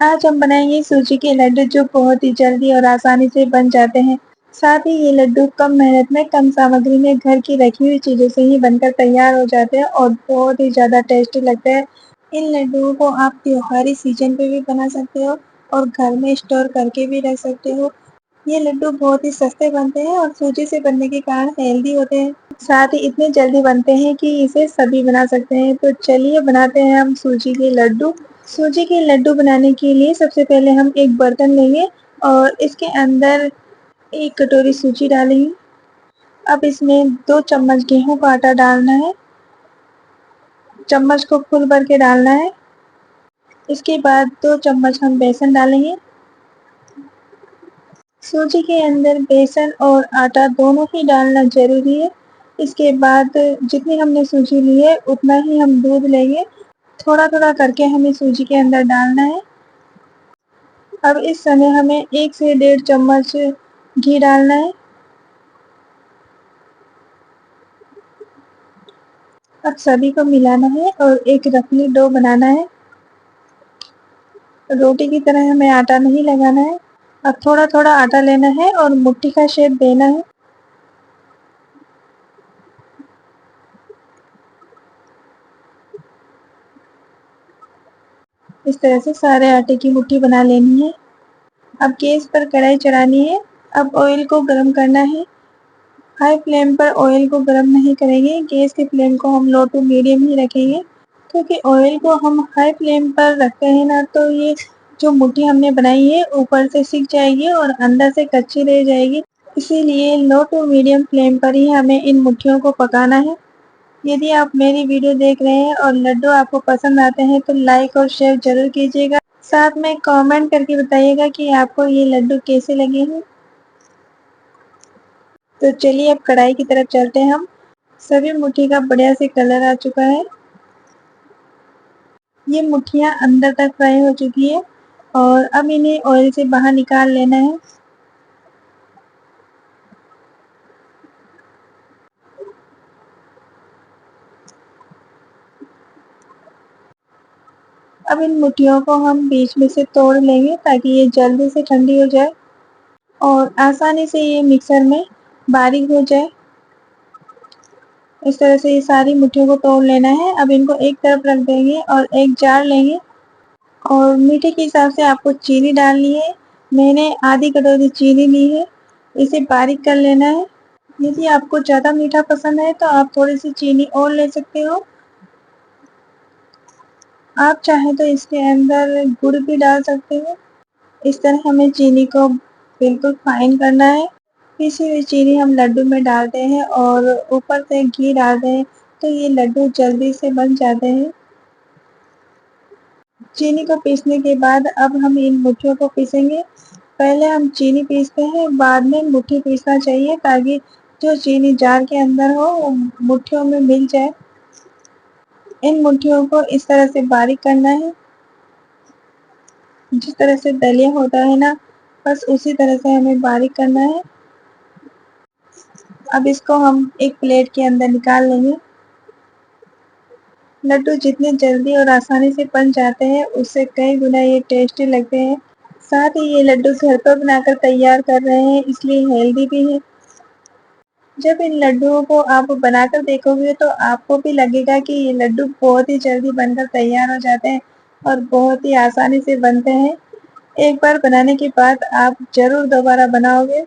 آج ہم بنائیں گے سوجی کے لڈو جو بہت ہی جلدی اور آسانی سے بن جاتے ہیں۔ ساتھ ہی یہ لڈو کم محنت میں کم سامگری میں گھر کی رکھی ہوئی چیزوں سے ہی بن کر تیار ہو جاتے ہیں اور بہت ہی زیادہ ٹیسٹی لگتے ہیں۔ ان لڈوؤں کو آپ تہواری سیزن پہ بھی بنا سکتے ہو اور گھر میں اسٹور کر کے بھی رکھ سکتے ہو۔ یہ لڈو بہت ہی سستے بنتے ہیں اور سوجی سے بننے کے کارن ہیلدی ہوتے ہیں۔ ساتھ ہی اتنے جلدی بنتے ہیں کہ اسے سبھی بنا سکتے ہیں۔ تو چلیے بناتے ہیں ہم سوجی کے لڈو۔ سوجی کے لڈو بنانے کے لیے سب سے پہلے ہم ایک برتن لیں گے اور اس کے اندر ایک کٹوری سوجی ڈالیں گے۔ اب اس میں 2 چمچ گیہوں کا آٹا ڈالنا ہے۔ چمچ کو فل بھر کے ڈالنا ہے۔ اس کے بعد 2 چمچ ہم بیسن ڈالیں گے۔ سوجی کے اندر بیسن اور آٹا دونوں ہی ڈالنا ضروری ہے۔ اس کے بعد جتنی ہم نے سوجی لی ہے اتنا ہی ہم دودھ لیں گے۔ تھوڑا تھوڑا کر کے ہمیں سوجی کے اندر ڈالنا ہے۔ اب اس سمے ہمیں 1 سے 1.5 چمچ گھی ڈالنا ہے۔ اب سبھی کو ملانا ہے اور ایک رفلی ڈو بنانا ہے۔ روٹی کی طرح ہمیں آٹا نہیں لگانا ہے۔ اب تھوڑا تھوڑا آٹا لینا ہے اور مٹھی کا شیپ دینا ہے۔ اس طرح سے سارے آٹے کی مٹھی بنا لینی ہے۔ اب گیس پر کڑھائی چڑھانی ہے۔ اب آئل کو گرم کرنا ہے۔ ہائی فلیم پر آئل کو گرم نہیں کریں گے، گیس کی فلیم کو ہم لو ٹو میڈیم ہی رکھیں گے، کیونکہ آئل کو ہم ہائی فلیم پر رکھتے ہیں نا تو یہ جو مٹھی ہم نے بنائی ہے اوپر سے سک جائے گی اور اندر سے کچی رہ جائے گی، اسی لیے لو ٹو میڈیم فلیم پر ہی ہمیں ان مٹھیوں کو پکانا ہے۔ یدی آپ میری ویڈیو دیکھ رہے ہیں اور لڈو آپ کو پسند آتے ہیں تو لائک اور شیئر ضرور کیجیے گا، ساتھ میں کامنٹ کر کے بتائیے گا کہ آپ کو یہ لڈو کیسے لگے ہیں۔ تو چلیے اب کڑھائی کی طرف چلتے ہیں ہم۔ سبھی مٹھی کا بڑھیا سے کلر آ چکا ہے۔ یہ مٹھیاں اندر تک فرائی ہو چکی ہے اور اب انہیں آئل سے باہر نکال لینا ہے۔ اب ان مٹھیوں کو ہم بیچ میں سے توڑ لیں گے تاکہ یہ جلدی سے ٹھنڈی ہو جائے اور آسانی سے یہ مکسر میں باریک ہو جائے۔ اس طرح سے یہ ساری مٹھیوں کو توڑ لینا ہے۔ اب ان کو ایک طرف رکھ دیں گے اور ایک جار لیں گے اور میٹھے کے حساب سے آپ کو چینی ڈالنی ہے۔ میں نے آدھی کٹوری چینی لی ہے، اسے باریک کر لینا ہے۔ یدی آپ کو زیادہ میٹھا پسند ہے تو آپ تھوڑی سی چینی اور لے سکتے ہو۔ آپ چاہیں تو اس کے اندر گڑ بھی ڈال سکتے ہو۔ اس طرح ہمیں چینی کو بالکل فائن کرنا ہے۔ پیسی ہوئی چینی ہم لڈو میں ڈالتے ہیں اور اوپر سے گھی ڈالتے ہیں تو یہ لڈو جلدی سے بن جاتے ہیں۔ چینی کو پیسنے کے بعد اب ہم ان مٹھیوں کو پیسیں گے۔ پہلے ہم چینی پیستے ہیں، بعد میں مٹھی پیسنا چاہیے تاکہ جو چینی جار کے اندر ہو وہ مٹھیوں میں مل جائے۔ ان مٹھیوں کو اس طرح سے باریک کرنا ہے، جس طرح سے دلیا ہوتا ہے نا، بس اسی طرح سے ہمیں باریک کرنا ہے۔ اب اس کو ہم ایک پلیٹ کے اندر نکال لیں گے۔ لڈو جتنے جلدی اور آسانی سے بن جاتے ہیں اس سے کئی گنا یہ ٹیسٹی لگتے ہیں۔ ساتھ ہی یہ لڈو گھر پر بنا کر تیار کر رہے ہیں، اس لیے ہیلدی بھی ہے۔ جب ان لڈوؤں کو آپ بنا کر دیکھو گے تو آپ کو بھی لگے گا کہ یہ لڈو بہت ہی جلدی بن کر تیار ہو جاتے ہیں اور بہت ہی آسانی سے بنتے ہیں۔ ایک بار بنانے کے بعد آپ ضرور دوبارہ بناؤ گے۔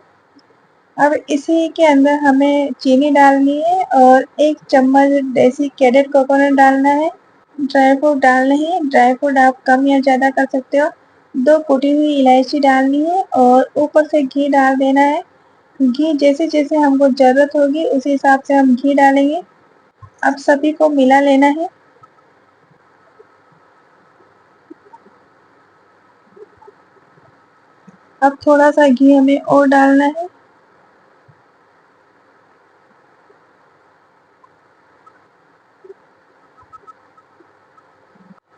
اب اسی کے اندر ہمیں چینی ڈالنی ہے اور 1 چمچ دیسی کیڈر کوکونٹ ڈالنا ہے۔ ڈرائی فروٹ ڈالنے ہیں، ڈرائی فروٹ آپ کم یا زیادہ کر سکتے ہو۔ 2 کوٹی ہوئی الائچی ڈالنی ہے اور اوپر سے گھی ڈال دینا ہے۔ گھی جیسے جیسے ہم کو ضرورت ہوگی اسی حساب سے ہم گھی ڈالیں گے۔ اب سبھی کو ملا لینا ہے۔ اب تھوڑا سا گھی ہمیں اور ڈالنا ہے۔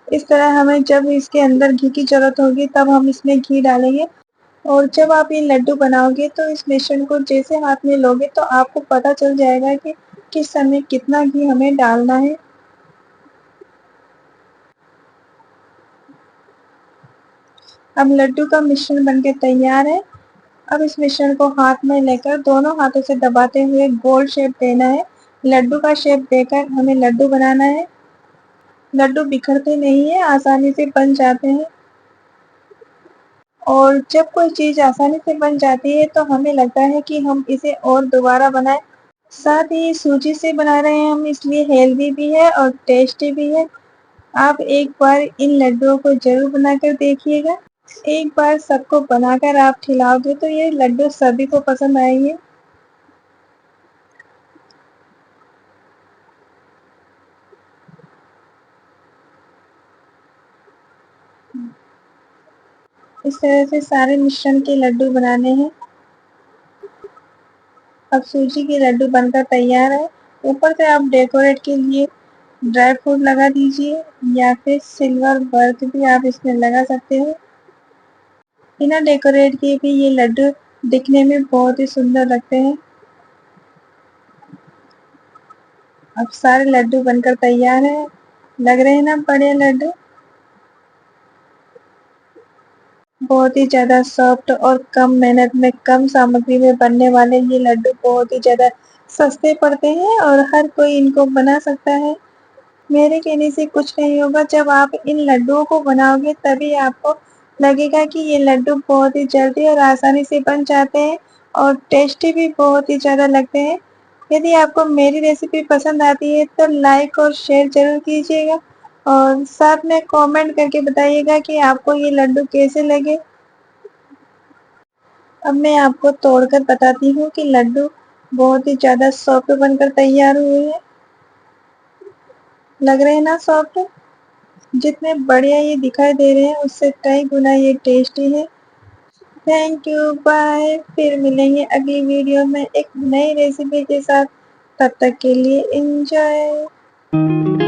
اس طرح ہمیں جب اس کے اندر گھی کی ضرورت ہوگی تب ہم اس میں گھی ڈالیں گے، اور جب آپ یہ لڈو بناؤ گے تو اس مشرن کو جیسے ہاتھ میں لوگے تو آپ کو پتہ چل جائے گا کہ کس سمے کتنا گھی ہمیں ڈالنا ہے۔ اب لڈو کا مشرن بن کے تیار ہے۔ اب اس مشرن کو ہاتھ میں لے کر دونوں ہاتھوں سے دباتے ہوئے گول شیپ دینا ہے۔ لڈو کا شیپ دے کر ہمیں لڈو بنانا ہے۔ لڈو بکھرتے نہیں ہیں، آسانی سے بن جاتے ہیں، اور جب کوئی چیز آسانی سے بن جاتی ہے تو ہمیں لگتا ہے کہ ہم اسے اور دوبارہ بنائیں۔ ساتھ ہی سوجی سے بنا رہے ہیں ہم، اس لیے ہیلدی بھی ہے اور ٹیسٹی بھی ہے۔ آپ ایک بار ان لڈوؤں کو ضرور بنا کر دیکھیے گا۔ ایک بار سب کو بنا کر آپ کھلاؤ گے تو یہ لڈو سبھی کو پسند آئیں گے۔ اس طرح سے سارے مشرن کے لڈو بنانے ہیں۔ اب سوجی کے لڈو بن کر تیار ہے۔ اوپر سے آپ ڈیکوریٹ کے لیے ڈرائی فروٹ لگا دیجیے، یا پھر سلور ورک بھی آپ اس میں لگا سکتے ہو۔ بنا ڈیکوریٹ کیے بھی یہ لڈو دکھنے میں بہت ہی سندر لگتے ہیں۔ اب سارے لڈو بن کر تیار ہیں۔ لگ رہے ہیں نا بڑے لڈو؟ بہت ہی زیادہ سافٹ اور کم محنت میں، کم سامگری میں بننے والے یہ لڈو بہت ہی زیادہ سستے پڑتے ہیں اور ہر کوئی ان کو بنا سکتا ہے۔ میرے کہنے سے کچھ نہیں ہوگا، جب آپ ان لڈوؤں کو بناؤ گے تبھی آپ کو لگے گا کہ یہ لڈو بہت ہی جلدی اور آسانی سے بن جاتے ہیں اور ٹیسٹی بھی بہت ہی زیادہ لگتے ہیں۔ یدی آپ کو میری ریسیپی پسند آتی ہے تو لائک اور شیئر ضرور کیجیے گا، اور ساتھ میں کامنٹ کر کے بتائیے گا کہ آپ کو یہ لڈو کیسے لگے۔ اب میں آپ کو توڑ کر بتاتی ہوں کہ لڈو بہت ہی زیادہ سافٹ بن کر تیار ہوئے ہیں۔ لگ رہے ہیں نا سافٹ؟ جتنے بڑھیا یہ دکھائی دے رہے ہیں اس سے کئی گنا یہ ٹیسٹی ہے۔ Thank you, bye. پھر ملیں گے اگلی ویڈیو میں ایک نئی ریسیپی کے ساتھ۔ تب تک کے لیے انجوائے۔